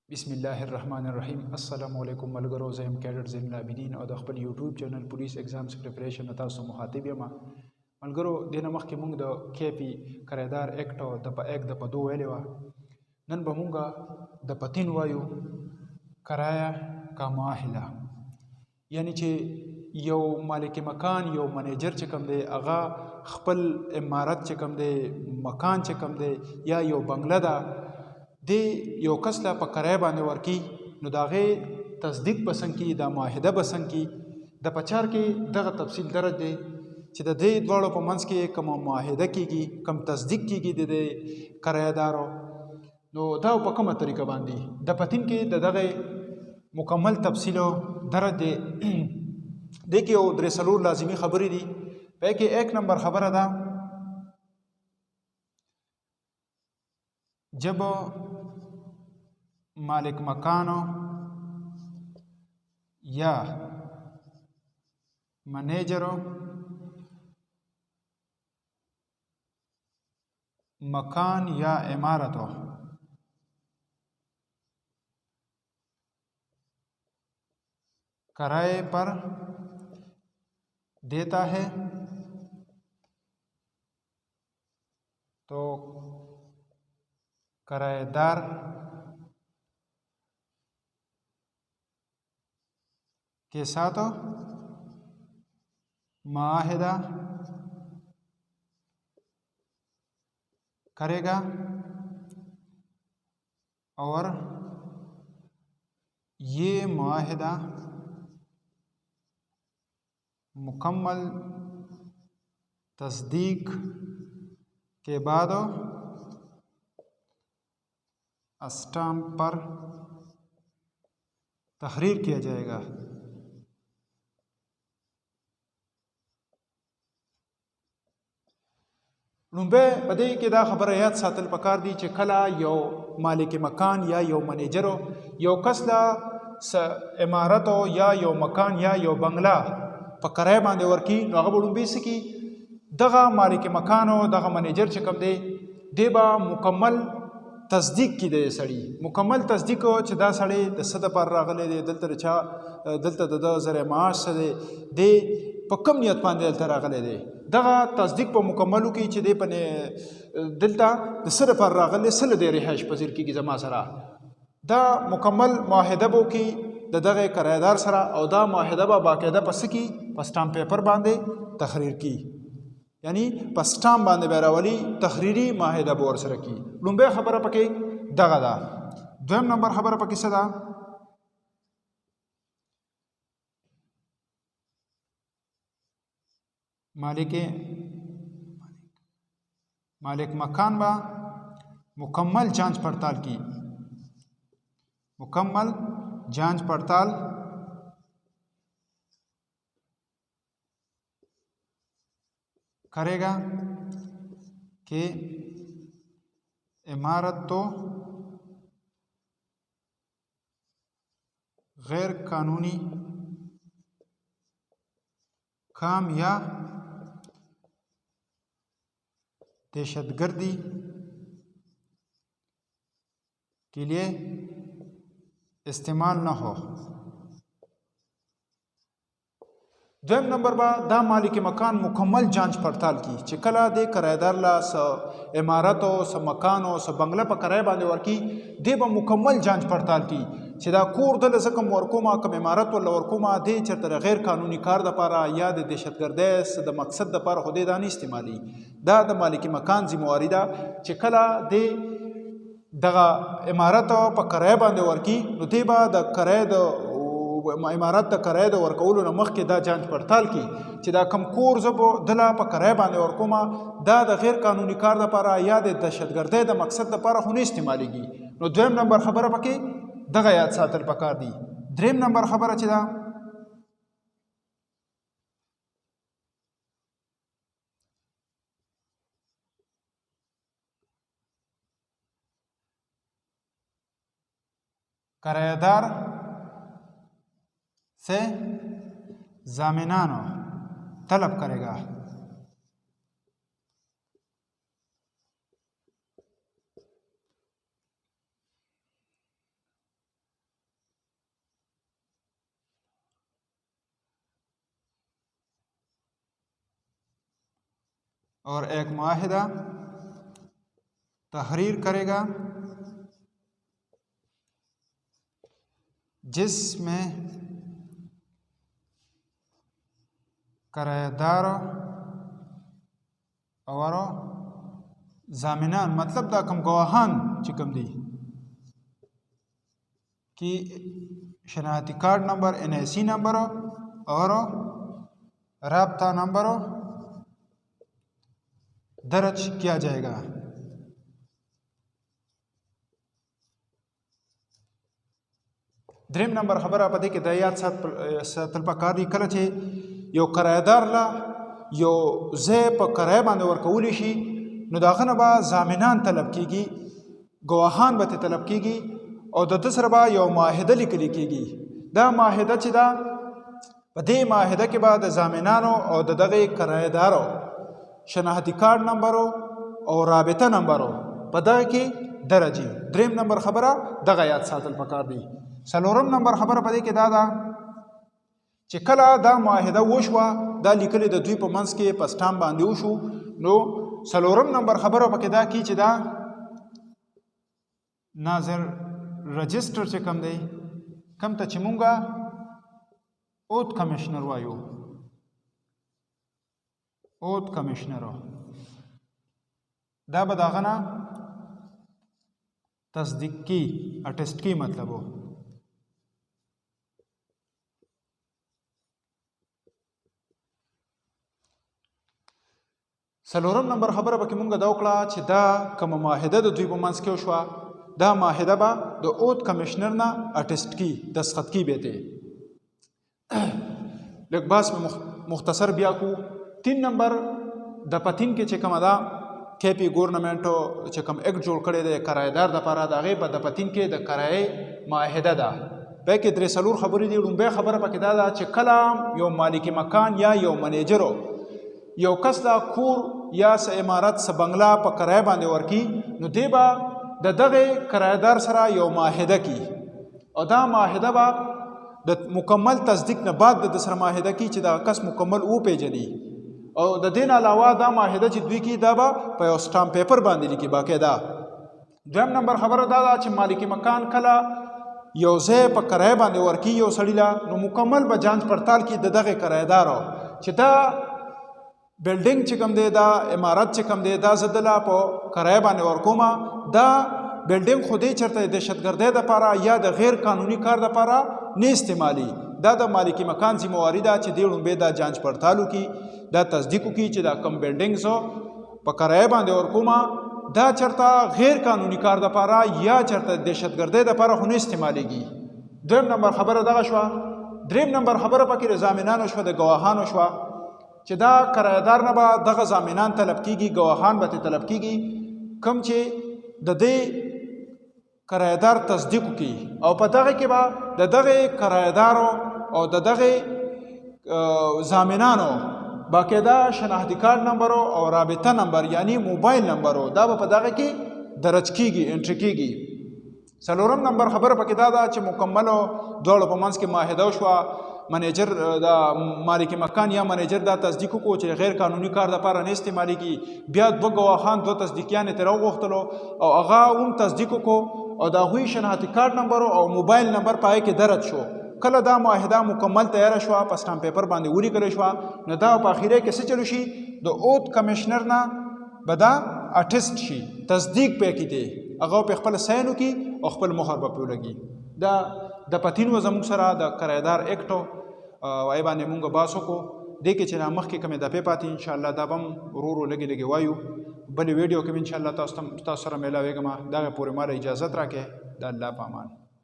बिस्मिल्लाहिर्रहमानिर्रहीम। अस्सलामुअलैकुम मलगरो ज़ैम कैडेट ज़ैनुल आबिदीन और द खपल YouTube channel police exams preparation तासु मुखातिब यमा मलगरो देना मख के मुंग द केपी करेदार एक्ट द प एक द प दो वेलेवा नन बमुंगा द पतिन वायु कराया का माहिला यानी चे यो मालिक मकान यो मैनेजर चकम दे अगा खपल इमारत चकम दे मकान चकम दे या यो बंगला दा दे यो कसला په کرای باندې ورکی نو داغه تصدیق پسند کی دا معاهده پسند کی د پچار کې دغه تفصیل درج دی چې د دې دواړو په منځ کې کوم معاهده کیږي کوم تصدیق کیږي د کرایدارو نو دا په کومه طریقه باندې د پتین کې دغه مکمل تفصیل درج دی د کې او درې سلور لازمی خبرې دي په کې 1 نمبر خبره ده जब मालिक मकानो या मैनेजरो मकान या इमारतों किराए पर देता है तो किराएदार के साथ मुआहदा करेगा और ये मुआहदा मुकम्मल तस्दीक के बाद स्टाम्प पर तहरीर किया जाएगा। लुम्बे पदे के दा खबर याद सातल पकार दी चे कला यो मालिक मकान या यो मैनेजरो यो कसला स इमारतो या यो मकान या यो बंगला पकराय बांधे वर्की नगब लुम्बे सकी दगा मालिक मकानो दगा मैनेजर चकम दे देबा मुकम्मल تصدیق کی دی سړی مکمل تصدیق چې دا سړی د صد پر راغلی دی دلته چا دلته د زره معاش سره دی په کم نیت باندې دلته راغلی دی دغه تصدیق په مکملو کې چې دی په دلته د سره پر راغلی سره دی رهائش پذیر کیږي زما سره دا مکمل معاهده بو کې د دغه کرایدار سره او دا معاهده به باقاعده پس کی په سٹامپ پیپر باندې تحریر کی یعنی پسټام باندې بیراولی تحریری معاهده بور سره کی لومبه خبره پکې دغه ده دویم نمبر خبره پکې څه ده مالک مکان با مکمل جانچ پڑتال کی مکمل جانچ پڑتال करेगा कि इमारत तो गैर कानूनी काम या दहशतगर्दी के लिए इस्तेमाल न हो। دویم نمبر با دا مالک مکان مکمل جانچ پڑتال کی چې کله د کرایدار لا س عمارت او س مکان او س بنگله په کرای باندې ورکی دی به مکمل جانچ پڑتال کی چې دا کور د لسکم ورکوما کم عمارت ول ورکوما دی چرته غیر قانوني کار د پاره یا د دهشتګردۍ د مقصد د پاره خو د دانی استعمالي دا د مالک مکان ذمہواری ده چې کله د دغه عمارت په کرای باندې ورکی نو دی به د کرای د امارات د کرای د ورکولو نه مخکې دا جانچ پړتال کی چې دا کم کور زبو دلا په کرای باندې ورکوما دا د غیر قانوني کار لپاره یا د دهشتګردۍ د مقصد لپاره خو نه استعمالېږي نو دویم نمبر خبره پکې دغه یاد ساتل پکار دي دریم نمبر خبره چې دا کرایدار से जामिनानो तलब करेगा और एक मुआहिदा तहरीर करेगा जिसमें किराएदार और जामिनान मतलब दा कम गवाहान चिकम दी कि शनाख्ती कार्ड नंबर NIC नंबर और राब्ता नंबर दर्ज किया जाएगा। دریم نمبر خبره په دې کې د یاد ساتل پکار دي کله چې یو کرایدار لا یو ځای په کرایه باندې ورکولی شي نو د هغه نه به ضامنان طلب کیږي، ګواهان به ترې طلب کیږي او د ده سره به یو معاهده لیکلی کیږي. دا معاهده چې ده په دې معاهده کې به د ضامنانو او د دغه کرایدارو شناختی کارت نمبرو او رابطه نمبرو په دغه کې درجی. دریم نمبر خبره دغه یاد ساتل پکار دی. څلورم نمبر خبره په دې کې دا ده چې کله دا معاهده وشوه دا لیکلې د دوی په منځ کې په سټامپ باندې وشو نو څلورم نمبر خبره پکې دا کی چې دا ناظر رجسټر چې کم دی کم ته چې مونږه اوت کمشنر وایو اوت کمشنر دا به داغه نه تصدیق کی اٹیسٹ کی مطلب ہو. څلورم نمبر خبره به کې مونږ دا وکړه چې دا کومه معاهده د دوی په منځ کې وشوه دا معاهده به د اوت کمشنر نه اټیسټ کی دستخط کی به ته لږ باس مختصر بیا کو. 3 نمبر د پتین کې چې کومه دا KP ګورنمنټ چې کوم اکټ جوړ کړی دی کرایدار دپاره د هغې په د پتین کې د کرایې معاهده ده. په کې درې څلور خبرې دي. لومبۍ خبره پکې دا ده چې کله یو مالک مکان یا یو منیجرو یو کس دا کور یا څه عمارت څه بنګله په کرایه باندې ورکي نو دی به د دغه کرایدار سره یو معاهده کی او دا معاهده به د مکمل تصدیق نه بعد د سره معاهده کی چې دا کس مکمل وپیژني او د دین علاوه دا معاهده چې دوی کی دا به په یو سټامپ پیپر باندې لیکي باقاعده. دویم نمبر خبره دا ده چې مالک مکان کله یو ځای په کرایه باندې ورکي یو سړي له نو مکمل به جانچ پړتال کی د دغه کرایدارو چې دا بلډینګ چې کوم دی دا عمارت چې کوم دی دا زه دله په کرایه باندې ورکومه دا بلډینګ خو دی چېرته د دهشتګردۍ دپاره یا د غیر قانوني کار دپاره نه استعمالي. دا د مالکي مکان ذمواري ده چې دې لومبۍ دا جانچ پړتال وکړي دا تصدیق وکړي چې دا کوم بلډینګ زه په کرایه باندې ورکومه دا چېرته غیر قانوني کار دپاره یا چېرته د دهشتګردۍ دپاره خو نه استعمالیږي. دویم نمبر خبره دغه شوه. دریم نمبر خبره پکې د ضامنانو شوه د ګواهانو شوه چې دا کرایدار نه به دغه ضامنان طلب کیږي ګواهان به ترې طلب کیږي کوم چې د دې کرایدار تصدیق وکړي او په دغه کې به د دغه کرایدارو او د دغه ضامنانو باقاعده شناختی کارت نمبرو او رابطه نمبر یعنی موبایل نمبرو دا به په دغه کې درج کیږي انټری کیږي. څلورم نمبر خبره پکې دا ده چې مکملو دواړو په منځ کې معاهده وشوه منیجر دا مالک مکان یا منیجر دا تصدیق وکړو چې غیر قانوني کار دپاره نه استعمالیږي بیا دوه ګواهان دوه تصدیقیان یې ترې وغوښتلو او هغه هم تصدیق وکړو او د هغوی شناختی کارت نمبر او موبایل نمبر په هغې کې درج شو. کله دا معاهده مکمل تیاره شوه په سټامپ پیپر باندې ولیکلی شوه نو دا په اخیری کې څه چلو شي د اوت کمشنر نه به دا اټیسټ شي تصدیق پې کې دی هغه په خپل ساین وکړي او خپل مهر به پرې ولګي. دا د پتین و زموږ سره د کرایدار اکټ وای باندې مونږ باس وکړو دې کې چې مخکې کومې دفعې پاتې انشاءالله دا به هم ورو ورو لږې لږې وایو. بلې ویډیو کې انشاءالله تاسو سره میلاویږم. دغه پورې ماله اجازت راکړئ. د الله په امان.